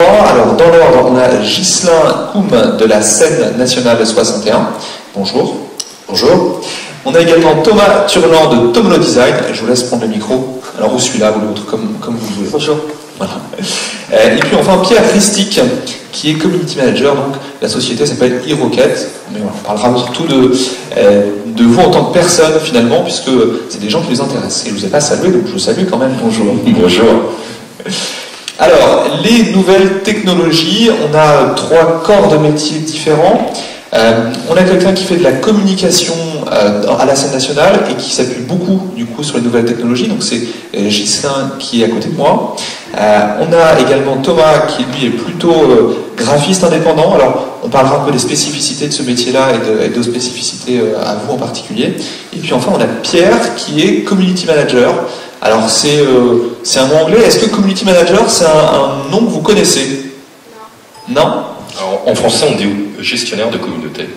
Alors, dans l'ordre, on a Ghislain Koum de la Scène nationale 61. Bonjour. Bonjour. On a également Thomas Turland de Tomolo Design. Je vous laisse prendre le micro. Alors, ou celui-là, ou l'autre, comme vous voulez. Bonjour. Voilà. Et puis enfin, Pierre Ristic, qui est Community Manager. Donc, la société s'appelle eRocket. Mais voilà, on parlera surtout de vous en tant que personne, finalement, puisque c'est des gens qui les intéressent. Et je ne vous ai pas salué, donc je vous salue quand même. Bonjour. Bonjour. Alors, les nouvelles technologies, on a 3 corps de métiers différents. On a quelqu'un qui fait de la communication à la scène nationale et qui s'appuie beaucoup du coup sur les nouvelles technologies, donc c'est Ghislain qui est à côté de moi. On a également Thomas qui lui est plutôt graphiste indépendant. Alors on parlera un peu des spécificités de ce métier-là et de spécificités à vous en particulier. Et puis enfin on a Pierre qui est Community Manager. Alors c'est un mot anglais. Est-ce que Community Manager c'est un nom que vous connaissez? Non. Alors, en français, on dit gestionnaire de communauté.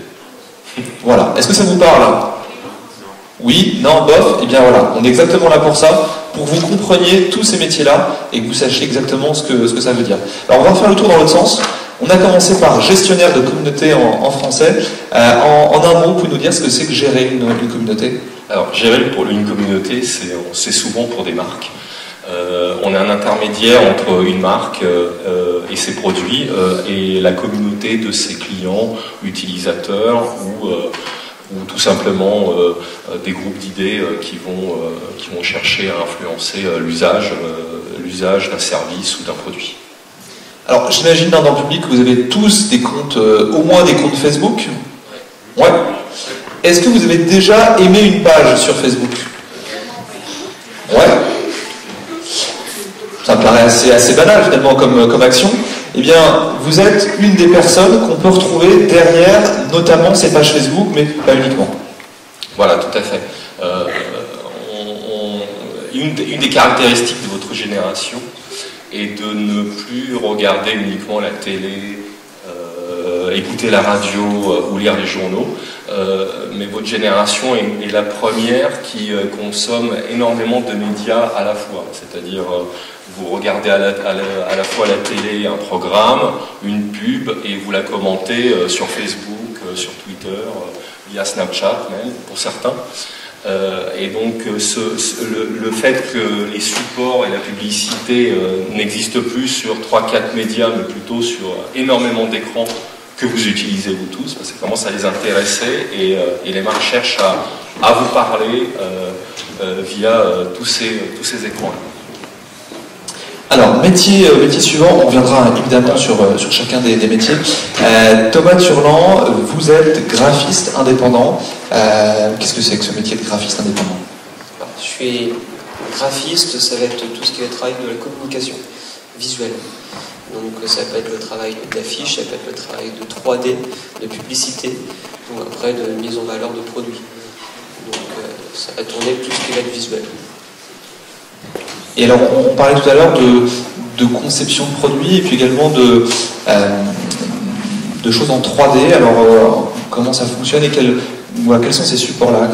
Voilà. Est-ce que ça vous parle? Oui? Non? Bof? Eh bien voilà, on est exactement là pour ça, pour que vous compreniez tous ces métiers-là et que vous sachiez exactement ce que ça veut dire. Alors on va faire le tour dans l'autre sens. On a commencé par gestionnaire de communauté en français. En un mot, vous pouvez nous dire ce que c'est que gérer une communauté? Alors, gérer pour une communauté, c'est souvent pour des marques. On est un intermédiaire entre une marque et ses produits et la communauté de ses clients, utilisateurs ou tout simplement des groupes d'idées qui vont chercher à influencer l'usage d'un service ou d'un produit. Alors j'imagine dans le public que vous avez tous des comptes, au moins des comptes Facebook. Ouais. Est-ce que vous avez déjà aimé une page sur Facebook? Ouais. Ça me paraît assez banal finalement comme action. Eh bien, vous êtes une des personnes qu'on peut retrouver derrière, notamment ces pages Facebook, mais pas uniquement. Voilà, tout à fait. Une des caractéristiques de votre génération est de ne plus regarder uniquement la télé, écouter la radio ou lire les journaux, mais votre génération est la première qui consomme énormément de médias à la fois, c'est-à-dire vous regardez à la fois la télé, un programme, une pub, et vous la commentez sur Facebook, sur Twitter, via Snapchat même, pour certains. Et donc le fait que les supports et la publicité n'existent plus sur 3-4 médias, mais plutôt sur énormément d'écrans que vous utilisez vous tous, parce que ça commence à les intéresser et les marques cherchent à vous parler via tous ces écrans-là. Alors, métier suivant, on reviendra évidemment sur chacun des métiers. Thomas Turland, vous êtes graphiste indépendant. Qu'est-ce que c'est que ce métier de graphiste indépendant? Je suis graphiste, ça va être tout ce qui va être travail de la communication visuelle. Donc ça peut être le travail d'affiche, ça peut être le travail de 3D, de publicité, donc après de mise en valeur de produits. Donc ça va tourner tout ce qui va être visuel. Et alors, on parlait tout à l'heure de conception de produits et puis également de choses en 3D. Alors, comment ça fonctionne et quels sont ces supports-là?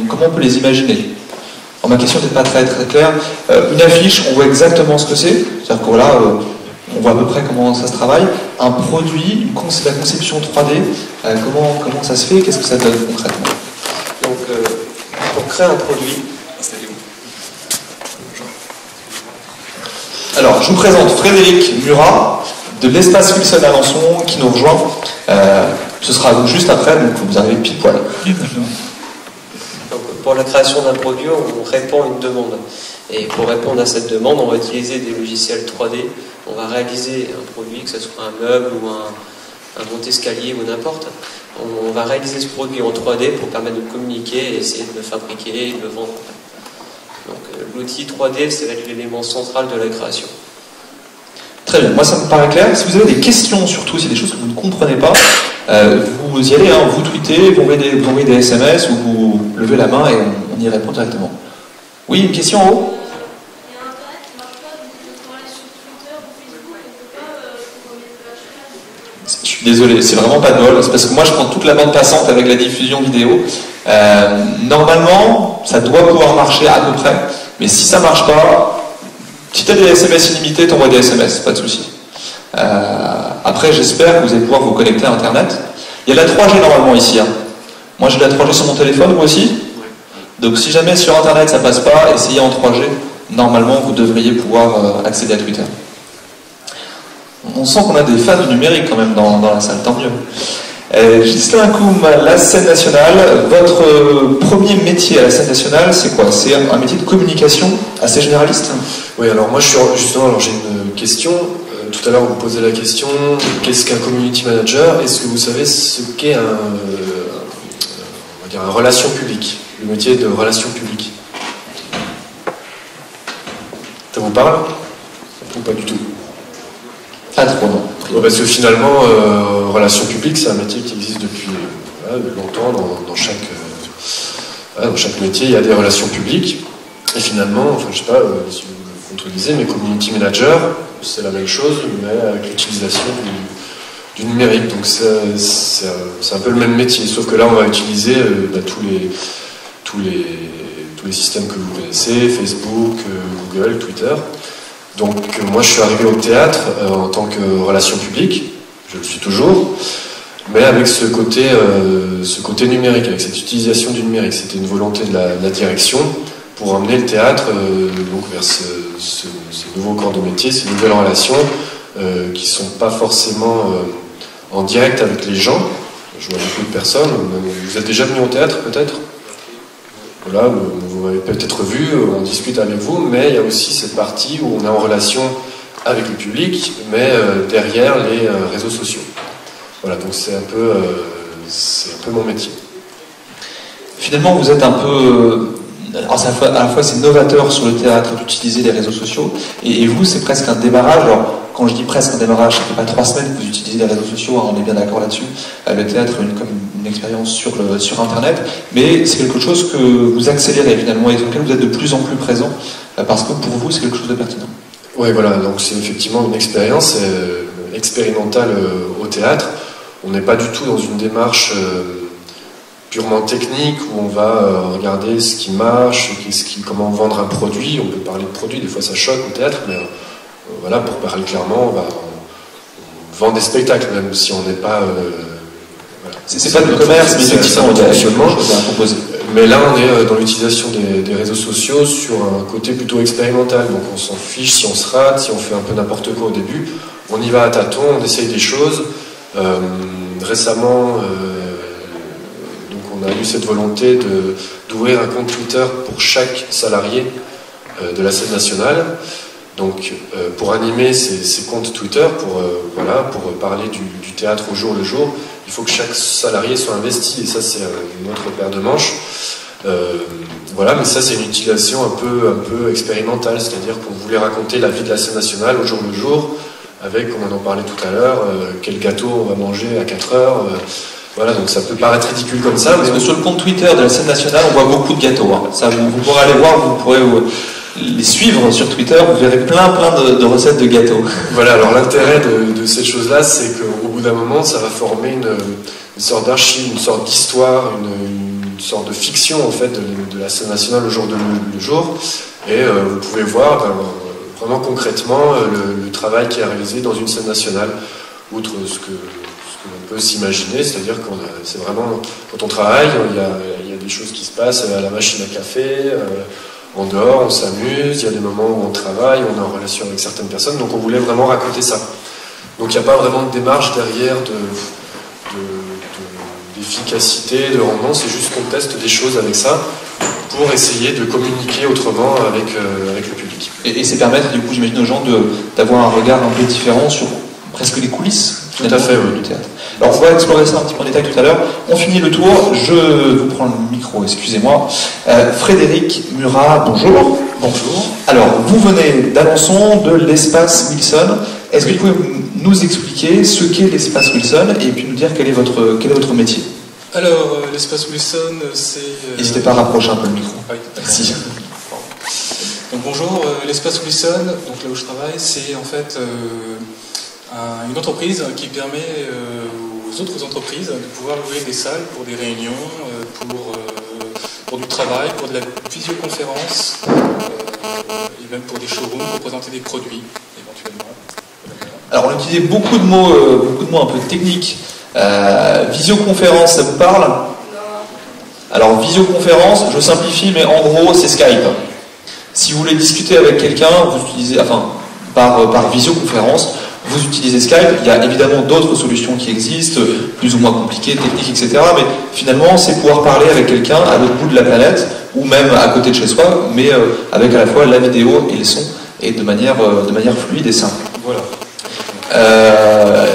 Comment on peut les imaginer? Alors, ma question n'est pas très claire. Une affiche, on voit exactement ce que c'est. C'est-à-dire que voilà, on voit à peu près comment ça se travaille. Un produit, la conception 3D, comment ça se fait? Qu'est-ce que ça donne concrètement? Donc, pour créer un produit, alors, je vous présente Frédéric Murat de l'Espace Wilson Alençon qui nous rejoint. Ce sera vous juste après, donc vous arrivez pile poil. Donc, pour la création d'un produit, on répond à une demande. Et pour répondre à cette demande, on va utiliser des logiciels 3D. On va réaliser un produit, que ce soit un meuble ou un monte-escalier ou n'importe. On va réaliser ce produit en 3D pour permettre de communiquer et essayer de le fabriquer et de le vendre. Donc l'outil 3D, ça va être l'élément central de la création. Très bien, moi ça me paraît clair. Si vous avez des questions, surtout, si y a des choses que vous ne comprenez pas, vous y allez, hein, vous tweetez, vous envoyez des SMS ou vous levez la main et on y répond directement. Oui, une question en haut? Je suis désolé, c'est vraiment pas de bol, c'est parce que moi je prends toute la bande passante avec la diffusion vidéo. Normalement, ça doit pouvoir marcher à peu près, mais si ça marche pas, si tu as des SMS illimités, t'envoies des SMS, pas de souci. Après, j'espère que vous allez pouvoir vous connecter à Internet. Il y a la 3G normalement ici. Hein. Moi, j'ai la 3G sur mon téléphone, vous aussi. Donc, si jamais sur Internet ça passe pas, essayez en 3G. Normalement, vous devriez pouvoir accéder à Twitter. On sent qu'on a des fans du numérique quand même dans la salle, tant mieux. Ghislain Koum, la scène nationale, votre premier métier à la scène nationale, c'est quoi? C'est un métier de communication assez généraliste? Oui, alors moi j'ai une question. Tout à l'heure vous posez la question, qu'est-ce qu'un community manager? Est-ce que vous savez ce qu'est un relation publique, le métier de relation publique? Ça vous parle? Ou pas du tout? Pas trop, non. Parce que finalement, relations publiques, c'est un métier qui existe depuis longtemps dans chaque métier. Il y a des relations publiques. Et finalement, enfin, je sais pas si vous le contredisez, mais community manager, c'est la même chose, mais avec l'utilisation du numérique. Donc c'est un peu le même métier, sauf que là, on va utiliser tous les systèmes que vous connaissez, Facebook, Google, Twitter. Donc moi je suis arrivé au théâtre en tant que relation publique, je le suis toujours, mais avec ce côté numérique, avec cette utilisation du numérique. C'était une volonté de la direction pour emmener le théâtre donc vers ces nouveaux corps de métier, ces nouvelles relations qui ne sont pas forcément en direct avec les gens. Je vois beaucoup de personnes. Vous êtes déjà venu au théâtre peut-être ? Voilà, vous m'avez peut-être vu, on discute avec vous, mais il y a aussi cette partie où on est en relation avec le public, mais derrière les réseaux sociaux. Voilà, donc c'est un peu mon métier. Finalement, vous êtes un peu... Alors, à la fois c'est novateur sur le théâtre d'utiliser les réseaux sociaux, et vous, c'est presque un démarrage. Alors, quand je dis presque un démarrage, ça ne fait pas 3 semaines que vous utilisez les réseaux sociaux, hein, on est bien d'accord là-dessus. Le théâtre est comme une expérience sur Internet, mais c'est quelque chose que vous accélérez finalement et sur lequel vous êtes de plus en plus présent, parce que pour vous, c'est quelque chose de pertinent. Oui, voilà, donc c'est effectivement une expérience expérimentale au théâtre. On n'est pas du tout dans une démarche purement technique où on va regarder ce qui marche, comment vendre un produit. On peut parler de produit, des fois ça choque au théâtre, mais voilà, pour parler clairement, on vend des spectacles, même si on n'est pas... voilà. C'est pas du commerce, mais effectivement, il y a fonctionnement à proposer. Mais là, on est dans l'utilisation des réseaux sociaux sur un côté plutôt expérimental. Donc on s'en fiche si on se rate, si on fait un peu n'importe quoi au début. On y va à tâtons, on essaye des choses. Récemment, donc on a eu cette volonté d'ouvrir un compte Twitter pour chaque salarié de la scène nationale. Donc pour animer ces comptes Twitter, pour parler du théâtre au jour le jour, il faut que chaque salarié soit investi, et ça c'est une autre paire de manches. Voilà, mais ça c'est une utilisation un peu expérimentale, c'est-à-dire qu'on voulait raconter la vie de la scène nationale au jour le jour, avec, comme on en parlait tout à l'heure, quel gâteau on va manger à 4 heures. Voilà, donc ça peut paraître ridicule comme ça. Parce que sur le compte Twitter de la scène nationale, on voit beaucoup de gâteaux. Hein. Ça, vous pourrez aller voir, vous pourrez les suivre sur Twitter, vous verrez plein de recettes de gâteaux. Voilà, alors l'intérêt de cette chose-là, c'est qu'au bout d'un moment, ça va former une sorte d'archive, une sorte d'histoire, une sorte de fiction en fait de la scène nationale au jour le jour. Et vous pouvez voir vraiment concrètement le travail qui est réalisé dans une scène nationale, outre ce que l'on peut s'imaginer, c'est-à-dire que c'est vraiment, quand on travaille, il y a des choses qui se passent à la machine à café, en dehors, on s'amuse, il y a des moments où on travaille, on est en relation avec certaines personnes, donc on voulait vraiment raconter ça. Donc il n'y a pas vraiment de démarche derrière d'efficacité, de rendement, c'est juste qu'on teste des choses avec ça pour essayer de communiquer autrement avec le public. Et c'est permettre, du coup, j'imagine aux gens d'avoir un regard un peu différent sur presque les coulisses tout à fait, du théâtre. Alors on va explorer ça un petit peu en détail tout à l'heure. On finit le tour, je vous prends le micro, excusez-moi. Frédéric Murat, bonjour. Bonjour. Alors, vous venez d'Alençon, de l'espace Wilson. Est-ce que vous pouvez nous expliquer ce qu'est l'espace Wilson et puis nous dire quel est votre métier? Alors, l'espace Wilson, c'est... N'hésitez pas à rapprocher un peu le micro. Oui, merci. Donc bonjour, l'espace Wilson, donc là où je travaille, c'est en fait une entreprise qui permet aux autres entreprises de pouvoir louer des salles pour des réunions, pour du travail, pour de la visioconférence, et même pour des showrooms, pour présenter des produits, éventuellement. Alors on utilisait beaucoup de mots un peu techniques. Visioconférence, ça vous parle? Alors visioconférence, je simplifie, mais en gros c'est Skype. Si vous voulez discuter avec quelqu'un, vous utilisez, par visioconférence, vous utilisez Skype. Il y a évidemment d'autres solutions qui existent, plus ou moins compliquées, techniques, etc. Mais finalement, c'est pouvoir parler avec quelqu'un à l'autre bout de la planète, ou même à côté de chez soi, mais avec à la fois la vidéo et le son, et de manière fluide et simple. Voilà.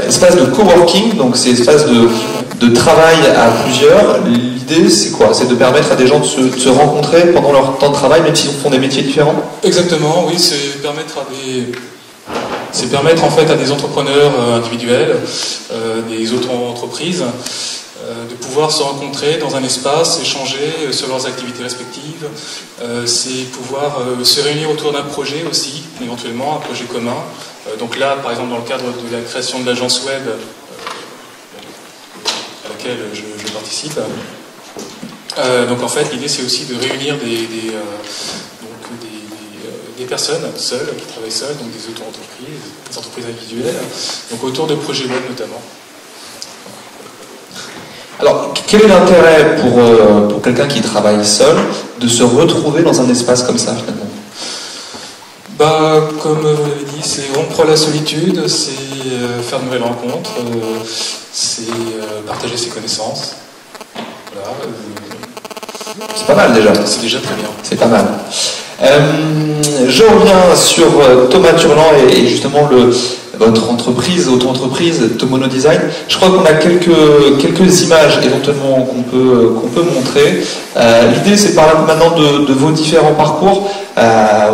Espace de coworking, donc c'est espace de travail à plusieurs. L'idée, c'est quoi? C'est de permettre à des gens de se rencontrer pendant leur temps de travail, même s'ils font des métiers différents? Exactement, oui, c'est permettre en fait à des entrepreneurs individuels, des auto-entreprises, de pouvoir se rencontrer dans un espace, échanger sur leurs activités respectives. C'est pouvoir se réunir autour d'un projet aussi, éventuellement un projet commun. Donc là, par exemple, dans le cadre de la création de l'agence web à laquelle je participe. Donc en fait, l'idée c'est aussi de réunir des personnes seules, qui travaillent seules, donc des auto-entreprises, des entreprises individuelles, donc autour de projets web notamment. Alors, quel est l'intérêt pour quelqu'un qui travaille seul de se retrouver dans un espace comme ça, finalement? Comme vous l'avez dit, c'est rompre la solitude, c'est faire de nouvelles rencontres, c'est partager ses connaissances. Voilà. C'est pas mal déjà. C'est déjà très bien. C'est pas mal. Je reviens sur Thomas Turlan et justement votre entreprise, auto-entreprise, Tomono Design. Je crois qu'on a quelques images éventuellement qu'on peut montrer. L'idée, c'est de parler maintenant de vos différents parcours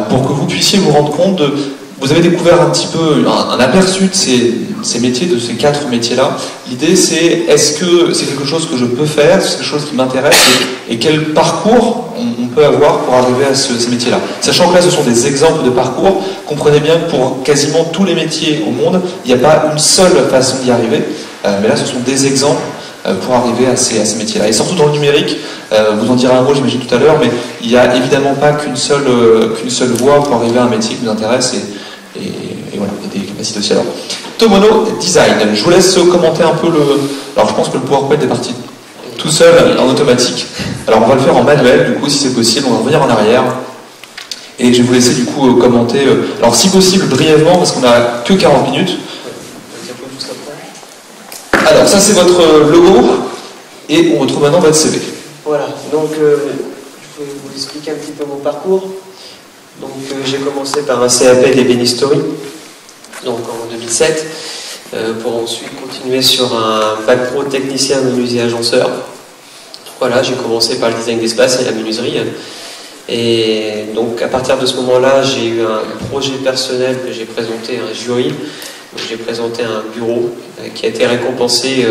pour que vous puissiez vous rendre compte de... Vous avez découvert un petit peu un aperçu de ces métiers, de ces 4 métiers-là. L'idée, c'est est-ce que c'est quelque chose que je peux faire, c'est quelque chose qui m'intéresse, et quel parcours on peut avoir pour arriver à ces métiers-là. Sachant que là, ce sont des exemples de parcours. Comprenez bien que pour quasiment tous les métiers au monde, il n'y a pas une seule façon d'y arriver. Mais là, ce sont des exemples pour arriver à ces métiers-là. Et surtout dans le numérique, vous en direz un mot, j'imagine, tout à l'heure, mais il n'y a évidemment pas qu'une seule voie pour arriver à un métier qui nous intéresse. Et voilà, il y a des capacités aussi. Alors, Tomono Design, je vous laisse commenter un peu Alors, je pense que le PowerPoint est parti tout seul, en automatique. Alors, on va le faire en manuel, du coup, si c'est possible, on va revenir en arrière. Et je vais vous laisser, du coup, commenter. Alors, si possible, brièvement, parce qu'on n'a que 40 minutes. Alors, ça, c'est votre logo. Et on retrouve maintenant votre CV. Voilà, donc, je vais vous expliquer un petit peu mon parcours. Donc j'ai commencé par un CAP d'ébénisterie, donc en 2007, pour ensuite continuer sur un bac pro technicien menuisier agenceur. Voilà, j'ai commencé par le design d'espace et la menuiserie. Et donc à partir de ce moment-là, j'ai eu un projet personnel que j'ai présenté à un jury. J'ai présenté un bureau qui a été récompensé.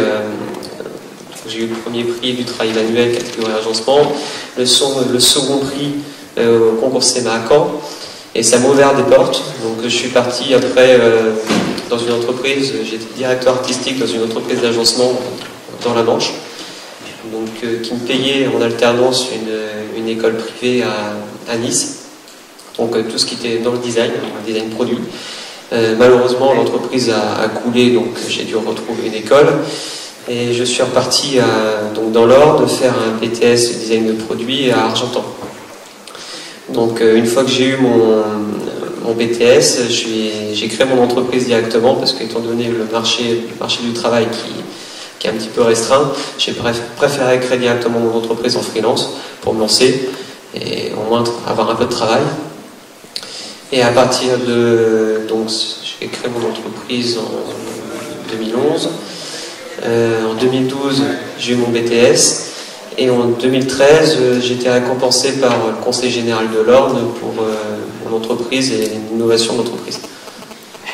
J'ai eu le premier prix du travail manuel catégorie agencement, le second prix au concours CEMA à Caen, et ça m'a ouvert des portes. Donc je suis parti après dans une entreprise, j'étais directeur artistique dans une entreprise d'agencement dans la Manche, donc qui me payait en alternance une école privée à Nice, donc tout ce qui était dans le design produit. Malheureusement l'entreprise a coulé, donc j'ai dû retrouver une école. Et je suis reparti donc dans l'Orne faire un BTS de design de produits à Argentan. Donc une fois que j'ai eu mon BTS, j'ai créé mon entreprise directement parce qu'étant donné le marché du travail qui est un petit peu restreint, j'ai préféré créer directement mon entreprise en freelance pour me lancer et au moins avoir un peu de travail. Et à partir donc j'ai créé mon entreprise en 2011. En 2012, j'ai eu mon BTS. Et en 2013, j'ai été récompensé par le Conseil général de l'Orne pour mon entreprise et l'innovation d'entreprise.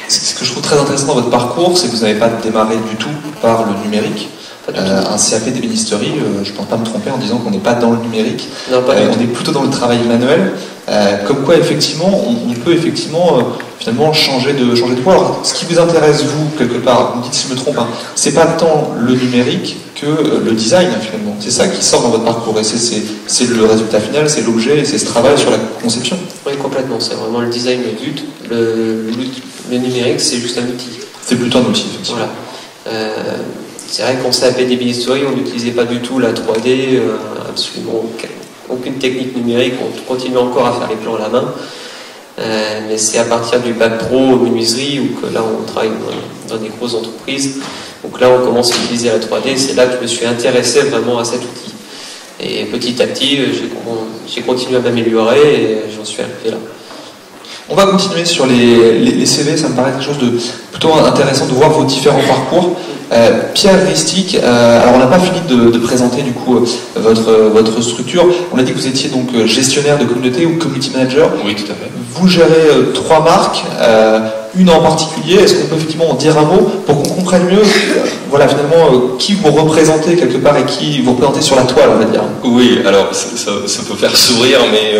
Ce que je trouve très intéressant dans votre parcours, c'est que vous n'avez pas démarré du tout par le numérique. Un CAP d'ébénisterie, je ne pense pas me tromper en disant qu'on n'est pas dans le numérique. Non, pas on est plutôt dans le travail manuel. Comme quoi, effectivement, on peut finalement changer de voie. Alors, ce qui vous intéresse, vous, quelque part, vous me dites si je me trompe, hein, c'est pas tant le numérique que le design, finalement. C'est ça qui sort dans votre parcours. Et c'est le résultat final, c'est l'objet, et c'est ce travail sur la conception. Oui, complètement. C'est vraiment le design le but. Le numérique, c'est juste un outil. C'est plutôt un outil, effectivement. Voilà. C'est vrai qu'en CAP Debit History, on n'utilisait pas du tout la 3D, absolument aucune technique numérique, on continue encore à faire les plans à la main. Mais c'est à partir du bac pro menuiserie, où que là on travaille dans des grosses entreprises, donc là on commence à utiliser la 3D, c'est là que je me suis intéressé vraiment à cet outil. Et petit à petit, j'ai continué à m'améliorer et j'en suis arrivé là. On va continuer sur les CV, ça me paraît quelque chose de plutôt intéressant de voir vos différents parcours. Pierre Ristic, alors on n'a pas fini de présenter du coup votre structure. On a dit que vous étiez donc gestionnaire de communauté ou community manager. Oui, tout à fait. Vous gérez 3 marques, une en particulier. Est-ce qu'on peut effectivement en dire un mot pour qu'on comprenne mieux, voilà finalement qui vous représentez quelque part et qui vous représentez sur la toile, on va dire. Oui, alors ça peut faire sourire, mais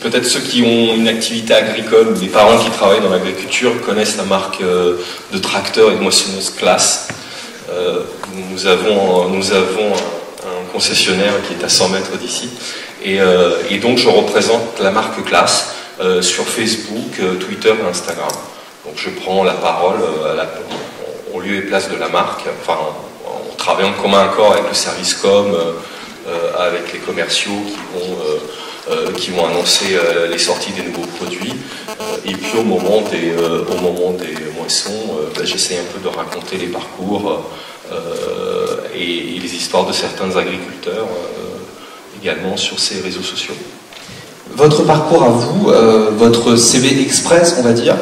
peut-être ceux qui ont une activité agricole ou des parents qui travaillent dans l'agriculture connaissent la marque de tracteur et de moissonneuse Claas. Nous avons un concessionnaire qui est à 100 mètres d'ici et donc je représente la marque Claas sur Facebook, Twitter et Instagram. Donc je prends la parole au lieu et place de la marque. Enfin, on travaille en commun accord avec le service com, avec les commerciaux qui vont annoncer les sorties des nouveaux produits. Et puis au moment des moissons, j'essaie un peu de raconter les parcours et les histoires de certains agriculteurs également sur ces réseaux sociaux. Votre parcours à vous, votre CV express, on va dire,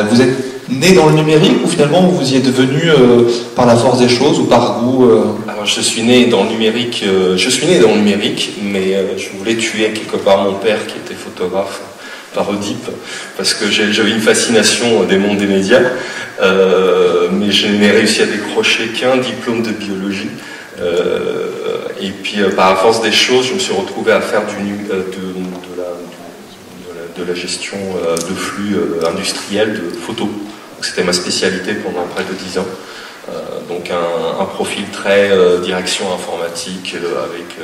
vous êtes né dans le numérique ou finalement vous y êtes venu par la force des choses ou par goût Alors je suis né dans le numérique, mais je voulais tuer quelque part mon père qui était photographe par Oedipe, parce que j'avais une fascination des mondes des médias, mais je n'ai réussi à décrocher qu'un diplôme de biologie. Et puis par la force des choses, je me suis retrouvé à faire de la gestion de flux industriels de photos. C'était ma spécialité pendant près de 10 ans. Donc un profil très direction informatique avec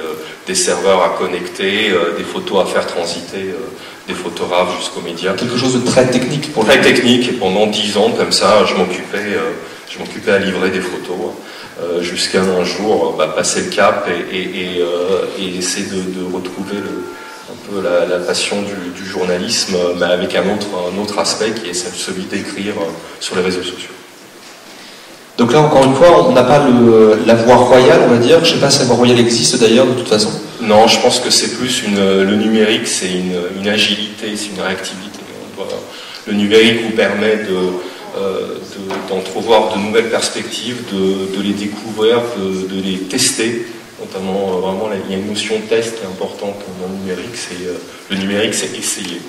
des serveurs à connecter, des photos à faire transiter, des photographes jusqu'aux médias. Quelque chose de très technique pour très technique, et pendant 10 ans comme ça, je m'occupais à livrer des photos jusqu'à un jour passer le cap et essayer de retrouver un peu la passion du journalisme, mais avec un autre aspect qui est celui d'écrire sur les réseaux sociaux. Donc là, encore une fois, on n'a pas la voie royale, on va dire. Je ne sais pas si la voie royale existe d'ailleurs, de toute façon. Non, je pense que c'est plus le numérique, c'est une agilité, c'est une réactivité. Le numérique vous permet d'entrevoir de nouvelles perspectives, de les découvrir, de les tester. Notamment, vraiment, il y a une notion de test qui est importante dans le numérique. Le numérique, c'est essayer.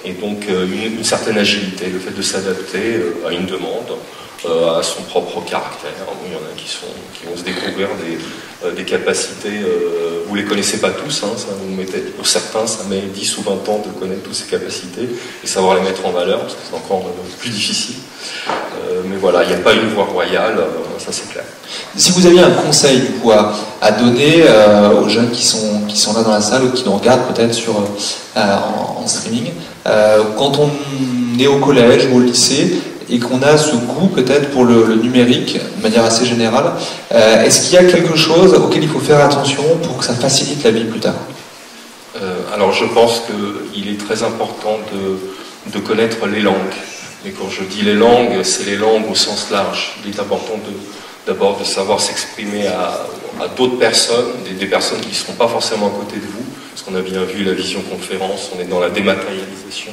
Et donc une certaine agilité, le fait de s'adapter à une demande, à son propre caractère. Il y en a qui vont se découvrir des capacités, vous les connaissez pas tous, hein, pour certains ça met 10 ou 20 ans de connaître toutes ces capacités et savoir les mettre en valeur, parce que c'est encore plus difficile. Mais voilà, il n'y a pas une voie royale, ça c'est clair. Si vous aviez un conseil du coup à donner aux jeunes qui sont là dans la salle ou qui nous regardent peut-être en streaming, quand on est au collège ou au lycée et qu'on a ce goût peut-être pour le numérique de manière assez générale, est-ce qu'il y a quelque chose auquel il faut faire attention pour que ça facilite la vie plus tard ? Alors je pense qu'il est très important de connaître les langues. Et quand je dis les langues, c'est les langues au sens large. Il est important d'abord de savoir s'exprimer à d'autres personnes, des personnes qui ne seront pas forcément à côté de vous, parce qu'on a bien vu la visioconférence, on est dans la dématérialisation.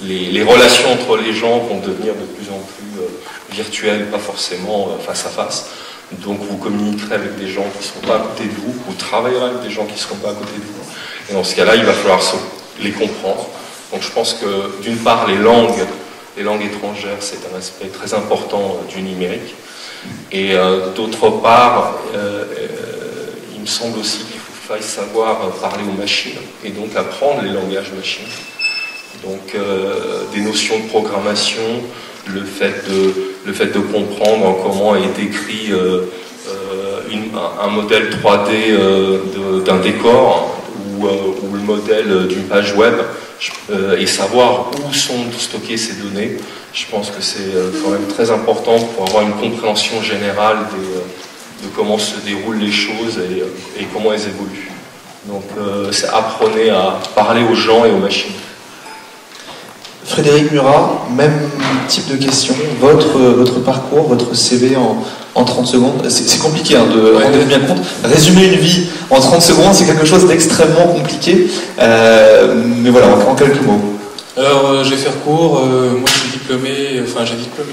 Les relations entre les gens vont devenir de plus en plus virtuelles, pas forcément face à face. Donc vous communiquerez avec des gens qui ne seront pas à côté de vous, vous travaillerez avec des gens qui ne seront pas à côté de vous. Et dans ce cas-là, il va falloir les comprendre. Donc je pense que d'une part, les langues étrangères, c'est un aspect très important du numérique. Et d'autre part, il me semble aussi qu'il faille savoir parler aux machines et donc apprendre les langages machines. Donc des notions de programmation, le fait de comprendre comment est décrit un modèle 3D d'un décor ou le modèle d'une page web et savoir où sont stockées ces données. Je pense que c'est quand même très important pour avoir une compréhension générale de comment se déroulent les choses et comment elles évoluent. Donc apprenez à parler aux gens et aux machines. Frédéric Murat, même type de question. Votre parcours, votre CV en 30 secondes, c'est compliqué rendez-vous bien compte. Résumer une vie en 30 secondes, c'est quelque chose d'extrêmement compliqué. Mais voilà, en quelques mots. Alors, je vais faire court. Moi, je suis diplômé, j'ai un diplôme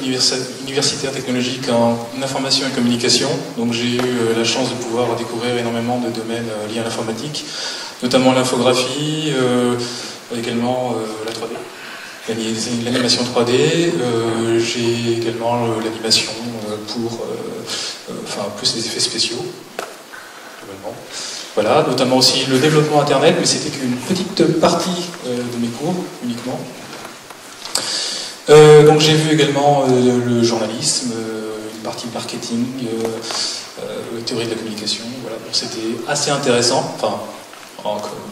universitaire technologique en information et communication. Donc, j'ai eu la chance de pouvoir découvrir énormément de domaines liés à l'informatique, notamment l'infographie, également la 3D. L'animation 3D, j'ai également l'animation pour plus les effets spéciaux, globalement. Voilà, notamment aussi le développement Internet, mais c'était qu'une petite partie de mes cours uniquement. Donc j'ai vu également le journalisme, une partie marketing, théorie de la communication. Voilà, c'était assez intéressant,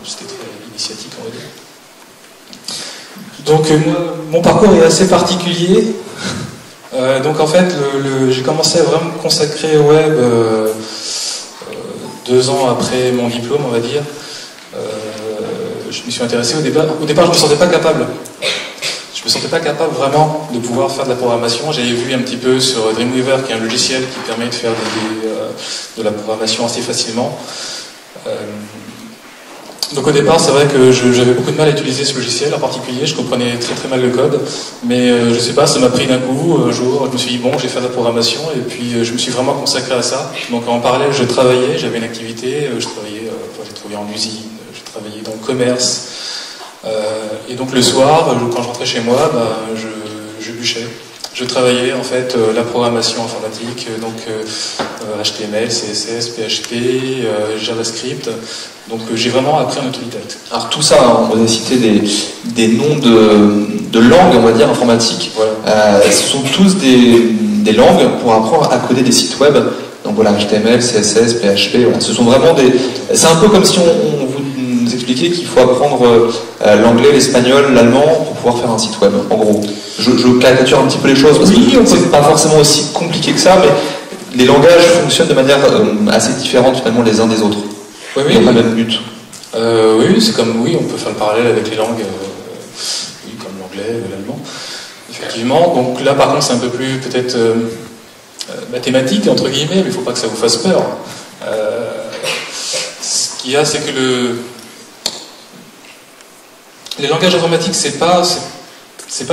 c'était très initiatique, on va dire. Donc mon parcours est assez particulier. Donc en fait, j'ai commencé à vraiment me consacrer au web 2 ans après mon diplôme, on va dire. Je me suis intéressé au départ, je me sentais pas capable. Je me sentais pas capable vraiment de pouvoir faire de la programmation. J'avais vu un petit peu sur Dreamweaver, qui est un logiciel qui permet de faire de la programmation assez facilement. Donc au départ, c'est vrai que j'avais beaucoup de mal à utiliser ce logiciel en particulier, je comprenais très très mal le code, mais je sais pas, ça m'a pris d'un coup, un jour, je me suis dit bon, je vais faire de la programmation, et puis je me suis vraiment consacré à ça. Donc en parallèle, je travaillais, j'avais une activité, j'ai travaillé en usine, j'ai travaillé dans le commerce, et donc le soir, quand je rentrais chez moi, je bûchais. Je travaillais en fait la programmation informatique, donc HTML, CSS, PHP, JavaScript. Donc j'ai vraiment appris en autodidacte. Alors tout ça, on va citer des noms de langues, on va dire, informatiques. Voilà. Ce sont tous des langues pour apprendre à coder des sites web. Donc voilà, HTML, CSS, PHP, voilà. Ce sont vraiment c'est un peu comme si on vous expliquait qu'il faut apprendre l'anglais, l'espagnol, l'allemand pour pouvoir faire un site web, en gros. Je caricature un petit peu les choses, parce que c'est pas forcément aussi compliqué que ça, mais les langages fonctionnent de manière assez différente finalement les uns des autres. Oui, ils n'ont pas le même but. Oui, c'est comme, on peut faire le parallèle avec les langues, comme l'anglais, l'allemand, effectivement. Donc là, par contre, c'est un peu plus peut-être mathématique, entre guillemets, mais il ne faut pas que ça vous fasse peur. Ce qu'il y a, c'est que les langages informatiques, c'est pas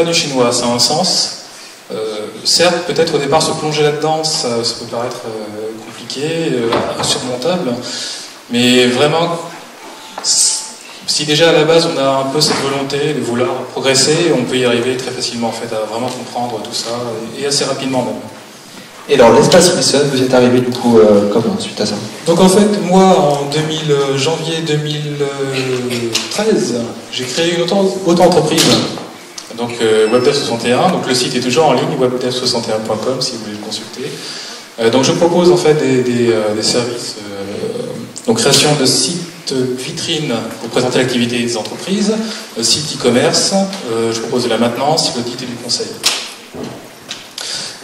du chinois, ça a un sens. Certes, peut-être au départ, se plonger là-dedans, ça peut paraître compliqué, insurmontable. Mais vraiment, si déjà à la base on a un peu cette volonté de vouloir progresser, on peut y arriver très facilement en fait, à vraiment comprendre tout ça, et assez rapidement même. Et alors l'espace Wilson, vous êtes arrivé du coup comment suite à ça? Donc en fait, moi en janvier 2013, j'ai créé une auto-entreprise, donc WebDev61, donc le site est toujours en ligne, webdev61.com si vous voulez le consulter. Donc je propose en fait des services, donc création de sites vitrines pour présenter l'activité des entreprises, site e-commerce, je propose de la maintenance, l'audit et du conseil.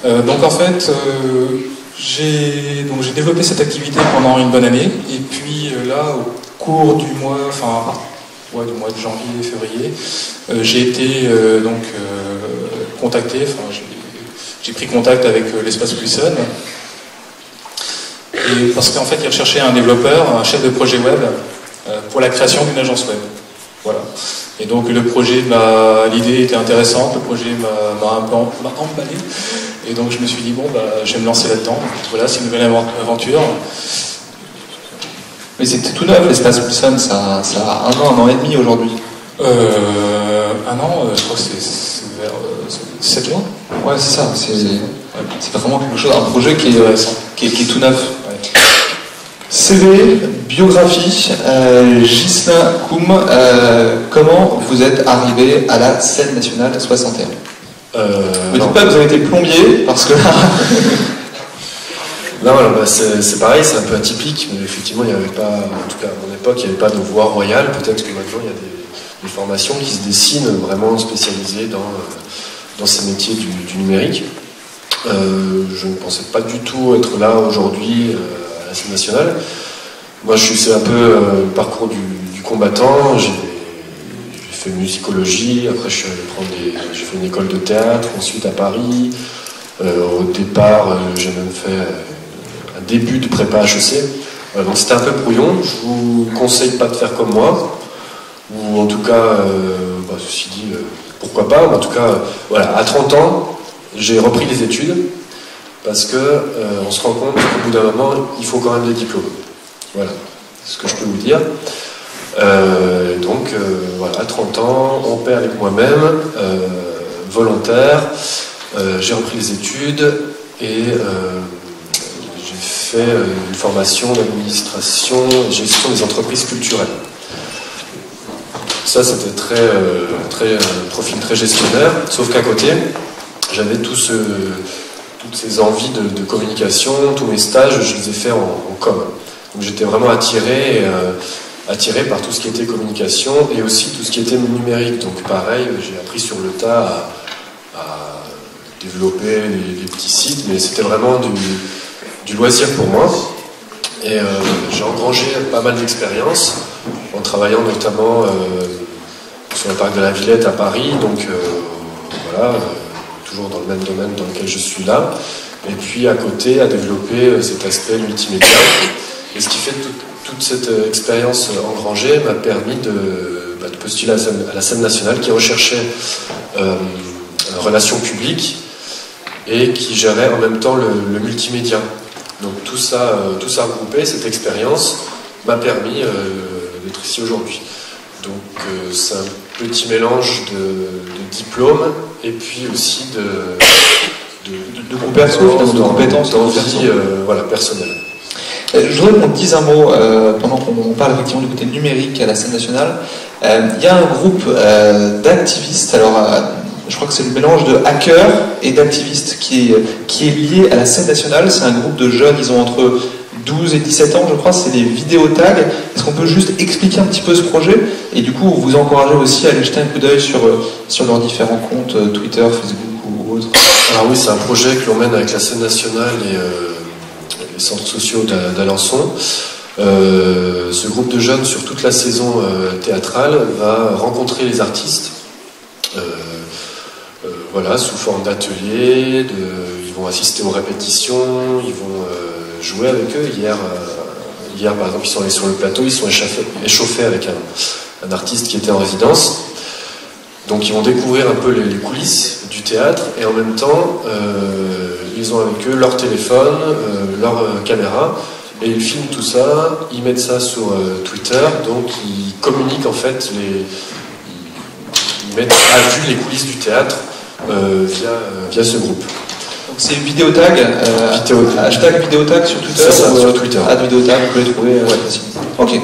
Donc en fait, j'ai développé cette activité pendant une bonne année, et puis là, au cours du mois de janvier, février, j'ai été contacté, j'ai pris contact avec l'espace Wilson, et parce qu'en fait, ils recherchaient un développeur, un chef de projet web, pour la création d'une agence web. Voilà. Et donc le projet, l'idée était intéressante, le projet m'a emballé, et donc je me suis dit bon, je vais me lancer là-dedans. Voilà, c'est une nouvelle aventure. Mais c'était tout neuf, l'espace Wilson, ça a 1 an et demi aujourd'hui. 1 an, je crois que c'est vers 7 mois. Ouais, c'est ça, c'est vraiment quelque chose, un projet qui est tout neuf. Ouais. CV, biographie, Ghislain Koum, comment vous êtes arrivé à la scène nationale 61 ? Vous dites pas que vous avez été plombier, parce que là... Non, c'est pareil, c'est un peu atypique, mais effectivement, il n'y avait pas, en tout cas à mon époque, il n'y avait pas de voie royale. Peut-être que maintenant, il y a des formations qui se dessinent vraiment spécialisées dans ces métiers du numérique. Je ne pensais pas du tout être là aujourd'hui à la scène nationale. Moi, c'est un peu le parcours du combattant. J'ai fait musicologie, après j'ai fait une école de théâtre, ensuite à Paris. Au départ, j'ai même fait un début de prépa HEC. Donc c'était un peu brouillon. Je vous conseille pas de faire comme moi, ou en tout cas, ceci dit, pourquoi pas. En tout cas, voilà, à 30 ans, j'ai repris les études parce que on se rend compte qu'au bout d'un moment, il faut quand même des diplômes. Voilà, c'est ce que je peux vous dire. Donc, voilà, à 30 ans, en paix avec moi-même, volontaire, j'ai repris les études et j'ai fait une formation d'administration et gestion des entreprises culturelles. Ça, c'était un profil très gestionnaire, sauf qu'à côté, j'avais toutes ces envies de communication, tous mes stages, je les ai faits en com. Donc j'étais vraiment attiré par tout ce qui était communication et aussi tout ce qui était numérique. Donc pareil, j'ai appris sur le tas à développer les petits sites, mais c'était vraiment du loisir pour moi. Et j'ai engrangé pas mal d'expériences en travaillant notamment sur le parc de la Villette à Paris. Donc voilà, toujours dans le même domaine dans lequel je suis là. Et puis à côté, à développer cet aspect multimédia. Et ce qui fait toute cette expérience engrangée m'a permis de postuler à la scène nationale qui recherchait relations publiques et qui gérait en même temps le multimédia. Donc tout ça regroupé, cette expérience m'a permis d'être ici aujourd'hui. Donc c'est un petit mélange de diplômes et puis aussi de compétences, d'envie voilà, personnelle. Je voudrais qu'on dise un mot, pendant qu'on parle effectivement du côté numérique à la scène nationale. Il y a un groupe d'activistes, alors je crois que c'est le mélange de hackers et d'activistes qui est lié à la scène nationale. C'est un groupe de jeunes, ils ont entre 12 et 17 ans, je crois, c'est des vidéotags. Est-ce qu'on peut juste expliquer un petit peu ce projet? Et du coup, vous encouragez aussi à aller jeter un coup d'œil sur leurs différents comptes, Twitter, Facebook ou autres. Alors oui, c'est un projet que l'on mène avec la scène nationale et les centres sociaux d'Alençon. Ce groupe de jeunes, sur toute la saison théâtrale, va rencontrer les artistes voilà, sous forme d'ateliers, ils vont assister aux répétitions, ils vont jouer avec eux. Hier, par exemple, ils sont allés sur le plateau, ils sont échauffés avec un artiste qui était en résidence. Donc ils vont découvrir un peu les coulisses du théâtre et en même temps, ils ont avec eux leur téléphone, leur caméra et ils filment tout ça, ils mettent ça sur Twitter, donc ils communiquent en fait, ils mettent à vue les coulisses du théâtre via ce groupe. Donc c'est vidéotag, hashtag vidéotag sur Twitter. C'est ça, sur Twitter. Vidéotag, vous pouvez les trouver facilement. Ok.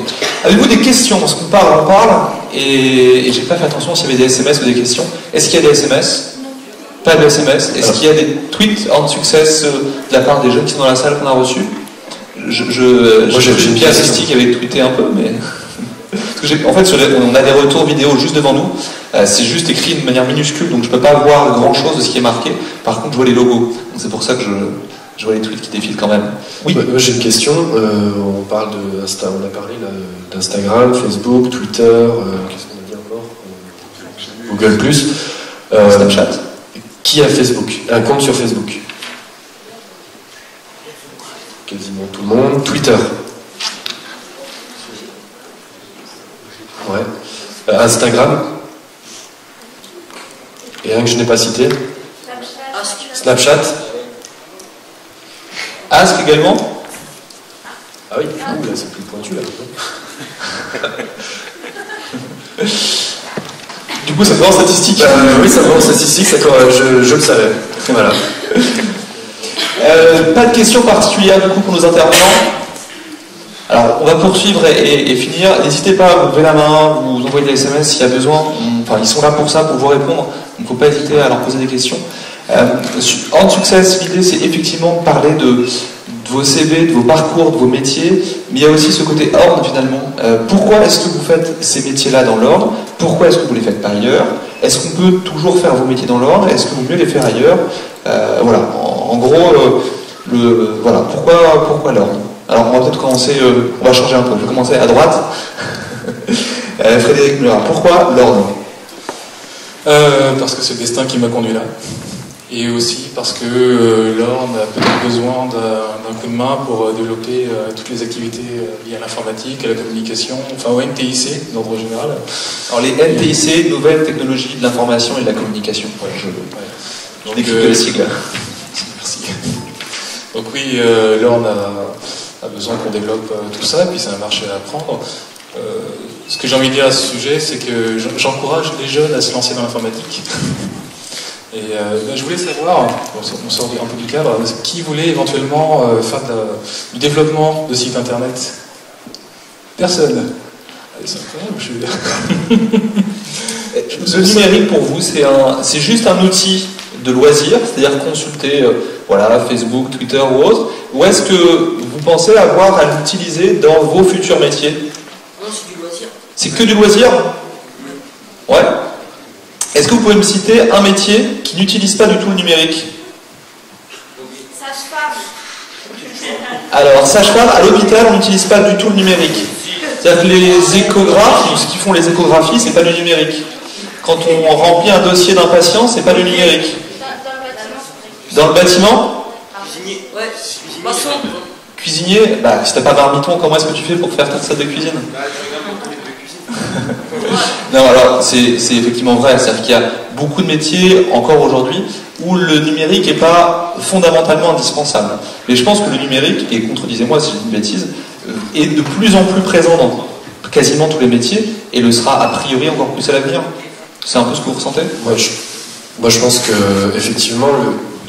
Avez-vous des questions? Parce qu'on parle, et j'ai pas fait attention s'il y avait des SMS ou des questions. Est-ce qu'il y a des SMS? Pas de SMS. Est-ce qu'il y a des tweets en succès de la part des jeunes qui sont dans la salle qu'on a reçus? J'ai bien assisté qui avait tweeté un peu, mais... Parce que en fait, on a des retours vidéo juste devant nous. C'est juste écrit de manière minuscule, donc je ne peux pas voir grand-chose de ce qui est marqué. Par contre, je vois les logos. Donc c'est pour ça que je vois les tweets qui défilent quand même. Oui. Moi, j'ai une question. On parle on a parlé d'Instagram, Facebook, Twitter. Qu'est-ce qu'on a dit encore? Google+. Snapchat. Qui a Facebook? Un compte sur Facebook? Quasiment tout le monde. Twitter. Ouais. Instagram. Et un que je n'ai pas cité. Snapchat. Ask également. Ah oui, là c'est plus pointu là. Du coup, ça va en statistique. Oui, ça va en statistique, je le savais. Voilà. Pas de questions particulières du coup pour nos intervenants. Alors, on va poursuivre et finir. N'hésitez pas à vous lever la main, vous envoyer des SMS s'il y a besoin. Ils sont là pour ça, pour vous répondre. Donc, il ne faut pas hésiter à leur poser des questions. En success, l'idée, c'est effectivement de parler de vos CV, de vos parcours, de vos métiers. Mais il y a aussi ce côté ordre, finalement. Pourquoi est-ce que vous faites ces métiers-là dans l'ordre? Pourquoi est-ce que vous les faites par ailleurs? Est-ce qu'on peut toujours faire vos métiers dans l'ordre? Est-ce que vaut mieux les faire ailleurs? Voilà, en gros, voilà, pourquoi l'ordre? Alors on va peut-être commencer, on va changer un peu, je vais commencer à droite. Frédéric Murat, pourquoi l'ordre? Parce que c'est le destin qui m'a conduit là. Et aussi parce que l'ordre a peut-être besoin d'un coup de main pour développer toutes les activités liées à l'informatique, à la communication, enfin au NTIC d'ordre général. Alors les NTIC, Nouvelles Technologies de l'Information et de la Communication. Donc, écrit que les sigles. Merci. Donc oui, l'ordre a besoin qu'on développe tout ça, et puis c'est un marché à apprendre. Ce que j'ai envie de dire à ce sujet, c'est que j'encourage les jeunes à se lancer dans l'informatique. Et je voulais savoir, on sort un peu du cadre, qui voulait éventuellement faire du développement de sites internet? Personne. C'est incroyable, Le numérique pour vous, c'est juste un outil de loisir, c'est-à-dire consulter voilà, Facebook, Twitter ou autre, ou est-ce que vous pensez avoir à l'utiliser dans vos futurs métiers? Non, c'est du loisir. C'est que du loisir? Ouais. Est-ce que vous pouvez me citer un métier qui n'utilise pas du tout le numérique? Sage-femme. Alors, sage-femme, à l'hôpital, on n'utilise pas du tout le numérique. C'est-à-dire que les échographes, ce qui font les échographies, c'est pas du numérique. Quand on remplit un dossier d'un patient, c'est pas du numérique. Dans le bâtiment? Cuisinier. Ouais. Maçon. Cuisinier? Bah, si t'as pas marmiton, comment est-ce que tu fais pour faire ta recette de cuisine? Non, alors c'est effectivement vrai, c'est-à-dire qu'il y a beaucoup de métiers encore aujourd'hui où le numérique n'est pas fondamentalement indispensable. Mais je pense que le numérique, et contredisez-moi si je dis une bêtise, est de plus en plus présent dans quasiment tous les métiers et le sera a priori encore plus à l'avenir. C'est un peu ce que vous ressentez? Moi je pense que effectivement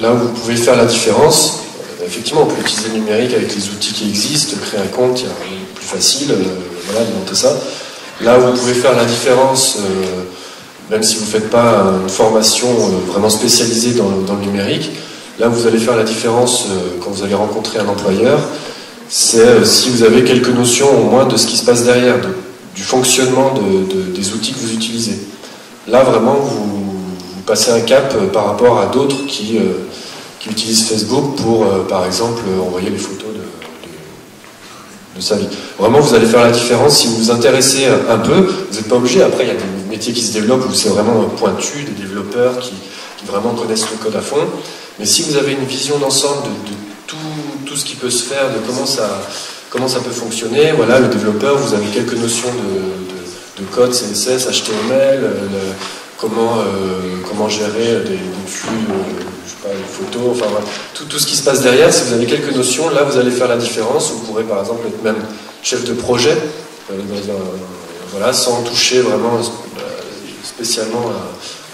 là où vous pouvez faire la différence, effectivement on peut utiliser le numérique avec les outils qui existent, créer un compte, il y a rien de plus facile, voilà, de monter ça. Là où vous pouvez faire la différence, même si vous ne faites pas une formation vraiment spécialisée dans le numérique, là où vous allez faire la différence quand vous allez rencontrer un employeur, c'est si vous avez quelques notions au moins de ce qui se passe derrière, du fonctionnement des outils que vous utilisez. Là vraiment vous passez un cap par rapport à d'autres qui utilisent Facebook pour par exemple envoyer les photos de sa vie. Vraiment, vous allez faire la différence si vous vous intéressez un peu. Vous n'êtes pas obligé. Après, il y a des métiers qui se développent où c'est vraiment pointu, des développeurs qui vraiment connaissent le code à fond. Mais si vous avez une vision d'ensemble de tout ce qui peut se faire, de comment ça peut fonctionner, voilà, le développeur, vous avez quelques notions de code, CSS, HTML, comment gérer des flux, je sais pas, des photos, enfin voilà. Tout ce qui se passe derrière, si vous avez quelques notions, là vous allez faire la différence. Vous pourrez par exemple être même chef de projet, voilà, sans toucher vraiment spécialement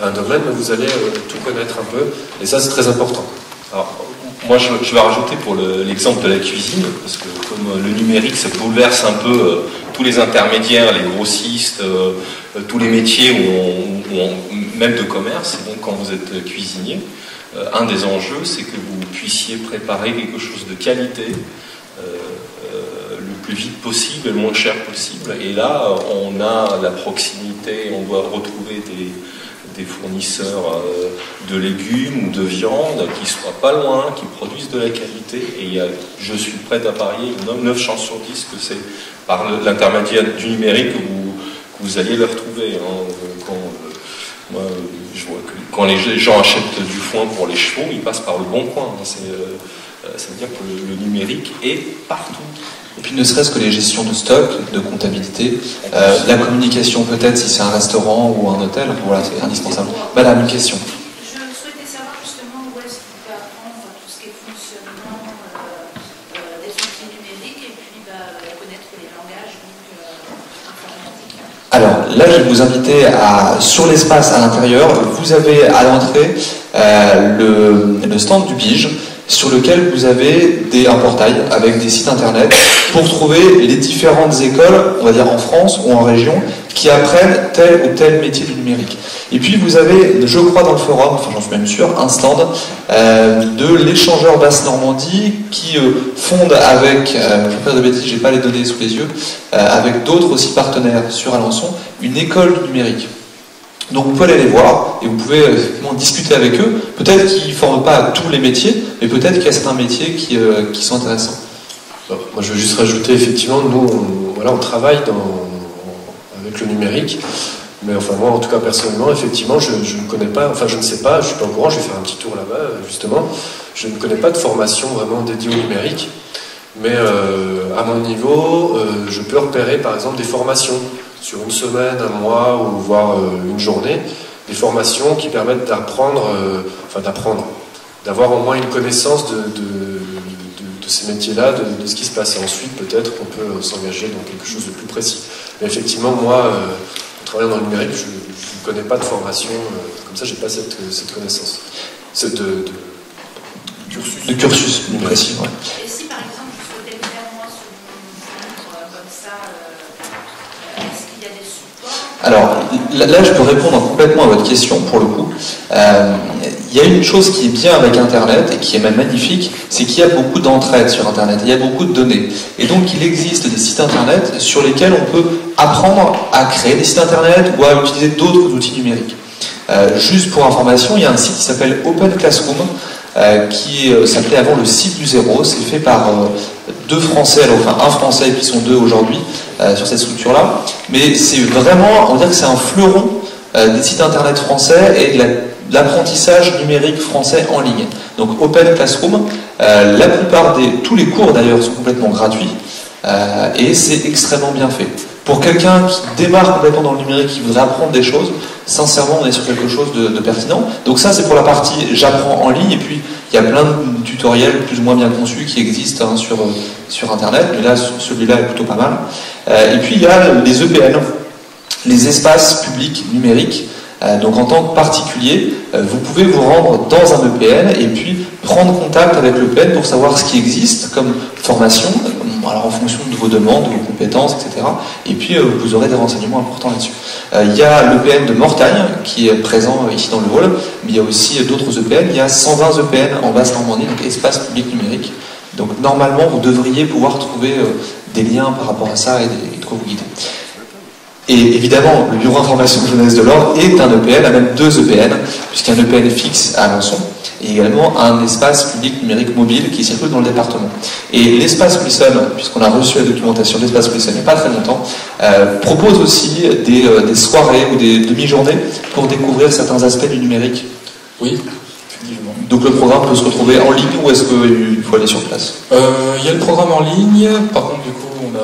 à un domaine, mais vous allez tout connaître un peu, et ça c'est très important. Alors, moi je vais rajouter pour l'exemple de la cuisine, parce que comme le numérique ça bouleverse un peu tous les intermédiaires, les grossistes, tous les métiers même de commerce, et donc quand vous êtes cuisinier, un des enjeux c'est que vous puissiez préparer quelque chose de qualité le plus vite possible et le moins cher possible. Et là on a la proximité, on doit retrouver des fournisseurs de légumes ou de viande qui soient pas loin, qui produisent de la qualité, et je suis prêt à parier 9 chances sur 10 que c'est par l'intermédiaire du numérique que vous alliez le retrouver. Moi, je vois que quand les gens achètent du foin pour les chevaux, ils passent par le Bon Coin. Ça veut dire que le numérique est partout. Et puis ne serait-ce que les gestions de stock, de comptabilité, la communication peut-être si c'est un restaurant ou un hôtel, voilà, c'est indispensable. Madame, une question. Je souhaitais savoir justement où est-ce qu'on peut apprendre tout ce qui est fonctionnement des outils numériques et puis connaître les langages informatiques. Alors là, je vais vous inviter sur l'espace à l'intérieur, vous avez à l'entrée le stand du BIGE, sur lequel vous avez un portail avec des sites internet pour trouver les différentes écoles, on va dire en France ou en région, qui apprennent tel ou tel métier du numérique. Et puis vous avez, je crois dans le forum, enfin j'en suis même sûr, un stand de l'échangeur Basse-Normandie qui fonde avec, je ne vais pas de bêtises, j'ai pas les données sous les yeux, avec d'autres aussi partenaires sur Alençon, une école du numérique. Donc vous pouvez aller les voir et vous pouvez effectivement discuter avec eux. Peut-être qu'ils ne forment pas à tous les métiers, mais peut-être qu'il y a certains métiers qui sont intéressants. Alors, moi je veux juste rajouter, effectivement, nous on travaille avec le numérique, mais enfin moi en tout cas personnellement, effectivement, je ne connais pas, enfin je ne sais pas, je ne suis pas au courant, je vais faire un petit tour là-bas justement, je ne connais pas de formation vraiment dédiée au numérique, mais à mon niveau, je peux repérer par exemple des formations sur une semaine, un mois ou voire une journée, des formations qui permettent d'apprendre, d'avoir au moins une connaissance de ces métiers-là, de ce qui se passe. Et ensuite, peut-être qu'on peut s'engager dans quelque chose de plus précis. Mais effectivement, moi, en travaillant dans le numérique, je ne connais pas de formation, comme ça, je n'ai pas cette connaissance. De cursus plus précis, ouais. Et si par exemple je souhaitais le faire moi sur mon livre comme ça, est-ce qu'il y a des supports? Alors là, je peux répondre complètement à votre question pour le coup. Il y a une chose qui est bien avec Internet et qui est même magnifique, c'est qu'il y a beaucoup d'entraide sur Internet, il y a beaucoup de données. Et donc il existe des sites Internet sur lesquels on peut apprendre à créer des sites Internet ou à utiliser d'autres outils numériques. Juste pour information, il y a un site qui s'appelle Open Classroom, qui s'appelait avant le site du zéro. C'est fait par deux Français, enfin un Français et puis ils sont deux aujourd'hui sur cette structure-là. Mais c'est vraiment, on va dire que c'est un fleuron des sites internet français et de l'apprentissage numérique français en ligne. Donc Open Classroom, tous les cours d'ailleurs sont complètement gratuits et c'est extrêmement bien fait. Pour quelqu'un qui démarre complètement dans le numérique, qui voudrait apprendre des choses, sincèrement, on est sur quelque chose de pertinent. Donc ça, c'est pour la partie j'apprends en ligne. Et puis, il y a plein de tutoriels plus ou moins bien conçus qui existent sur Internet. Mais là, celui-là est plutôt pas mal. Et puis, il y a les EPN, les espaces publics numériques. Donc, en tant que particulier, vous pouvez vous rendre dans un EPN et puis prendre contact avec l'EPN pour savoir ce qui existe comme formation, alors en fonction de vos demandes, de vos compétences, etc. Et puis vous aurez des renseignements importants là-dessus. Il y a l'EPN de Mortagne qui est présent ici dans le hall, mais il y a aussi d'autres EPN. Il y a 120 EPN en Basse-Normandie, donc espace public numérique. Donc normalement, vous devriez pouvoir trouver des liens par rapport à ça et de quoi vous guider. Et évidemment, le Bureau d'information jeunesse de l'Ordre est un EPN, a même deux EPN, puisqu'il y a un EPN fixe à Alençon, et également un espace public numérique mobile qui circule dans le département. Et l'espace Wilson, puisqu'on a reçu la documentation de l'espace Wilson il n'y a pas très longtemps, propose aussi des soirées ou des demi-journées pour découvrir certains aspects du numérique. Oui, effectivement. Donc le programme peut se retrouver en ligne ou est-ce qu'il faut aller sur place? Il y a le programme en ligne, par contre du coup on n'a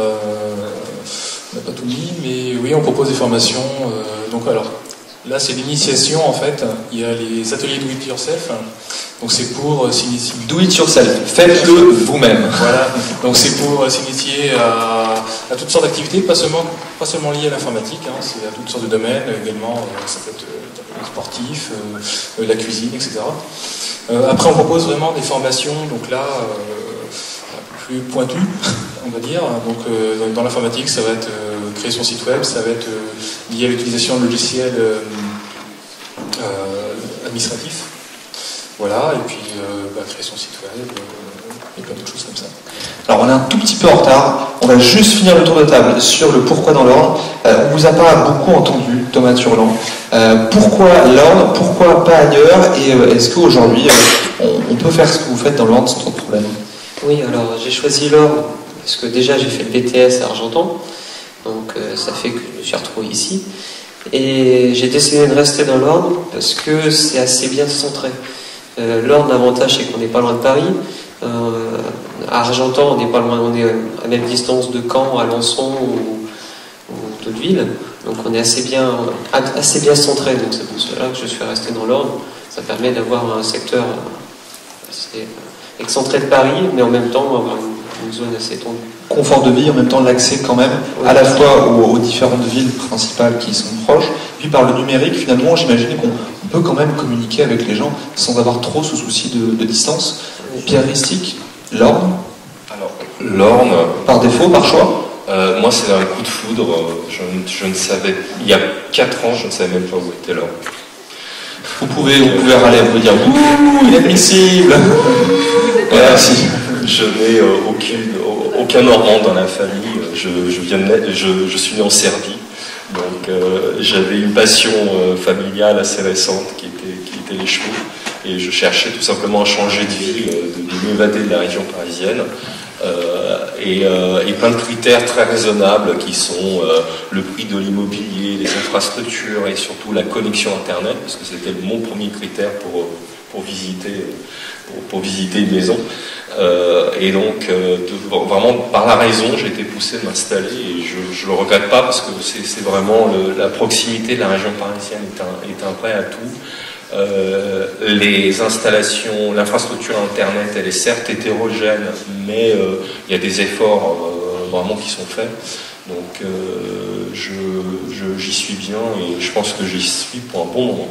pas tout mis, mais oui on propose des formations. Donc alors là c'est l'initiation en fait, il y a les ateliers do it yourself, donc c'est pour s'initier. Do it yourself, faites-le vous-même. Voilà, donc c'est pour s'initier à toutes sortes d'activités, pas seulement liées à l'informatique, c'est à toutes sortes de domaines, également ça peut être sportif, la cuisine, etc. Après on propose vraiment des formations, donc là plus pointues, on va dire. Donc dans l'informatique ça va être créer son site web, ça va être lié à l'utilisation de logiciels administratifs. Voilà, et puis créer son site web et plein d'autres choses comme ça. Alors on est un tout petit peu en retard, on va juste finir le tour de table sur le pourquoi dans l'ordre. On vous a pas beaucoup entendu, Thomas Turland. Pourquoi l'ordre, pourquoi pas ailleurs, et est-ce qu'aujourd'hui on peut faire ce que vous faites dans l'ordre sans trop de problème? Oui, alors j'ai choisi l'ordre parce que déjà j'ai fait le BTS à Argentan, donc ça fait que je me suis retrouvé ici. Et j'ai décidé de rester dans l'ordre parce que c'est assez bien centré. L'ordre, l'avantage c'est qu'on n'est pas loin de Paris. À Argentan, on n'est pas loin, on est à même distance de Caen, Alençon ou d'autres villes. Donc on est assez bien centré. Donc c'est pour cela que je suis resté dans l'ordre. Ça permet d'avoir un secteur assez excentré de Paris, mais en même temps avoir une zone assez tendue. Confort de vie, en même temps l'accès quand même, à la fois aux différentes villes principales qui sont proches, puis par le numérique finalement j'imagine qu'on peut quand même communiquer avec les gens sans avoir trop ce souci de distance. Pierre Ristic, l'Orne? Alors, l'Orne... Par défaut, par choix? Moi c'est un coup de foudre, je ne savais, il y a 4 ans je ne savais même pas où était l'Orne. Vous pouvez râler, on peut dire « Ouh, inadmissible !» Merci. Je n'ai aucun Normand dans la famille. Je suis né en Serbie. Donc j'avais une passion familiale assez récente qui était les chevaux, et je cherchais tout simplement à changer de vie, de m'évader de la région parisienne, et plein de critères très raisonnables qui sont le prix de l'immobilier, les infrastructures et surtout la connexion Internet, parce que c'était mon premier critère pour visiter une maison. Et donc, vraiment, par la raison, j'ai été poussé de m'installer, et je ne le regrette pas, parce que c'est vraiment la proximité de la région parisienne est un vrai atout. Les installations, l'infrastructure Internet, elle est certes hétérogène, mais il y a des efforts vraiment qui sont faits. Donc, j'y suis bien, et je pense que j'y suis pour un bon moment.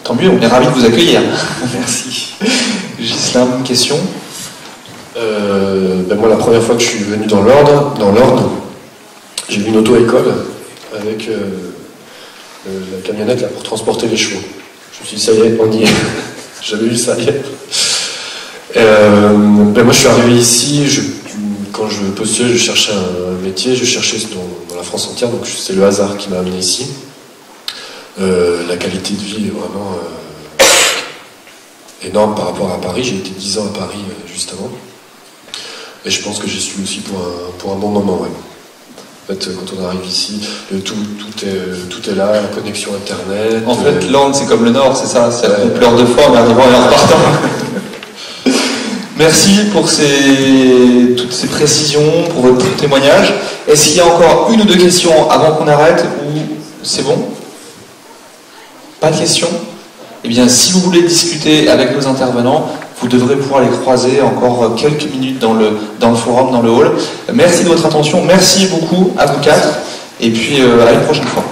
Tant mieux, on est ravis de vous accueillir. Merci. Ghislain, une question? Moi, la première fois que je suis venu dans l'Orne, j'ai vu une auto-école avec la camionnette là, pour transporter les chevaux. Je me suis dit, ça y est, on y est. J'avais vu ça hier. Moi, je suis arrivé ici, quand je postulais, je cherchais un métier, je cherchais dans la France entière, donc c'est le hasard qui m'a amené ici. La qualité de vie est vraiment énorme par rapport à Paris. J'ai été 10 ans à Paris juste avant. Et je pense que j'y suis aussi pour un bon moment. Ouais. En fait, quand on arrive ici, tout est là, la connexion Internet. En fait, l'Orne, c'est comme le Nord, c'est ça, c'est une pleure de foi en arrivant et en repartant. Merci pour toutes ces précisions, pour votre témoignage. Est-ce qu'il y a encore une ou deux questions avant qu'on arrête, ou c'est bon? Pas de questions? Eh bien, si vous voulez discuter avec nos intervenants, vous devrez pouvoir les croiser encore quelques minutes dans le forum, dans le hall. Merci de votre attention, merci beaucoup à vous quatre, et puis à une prochaine fois.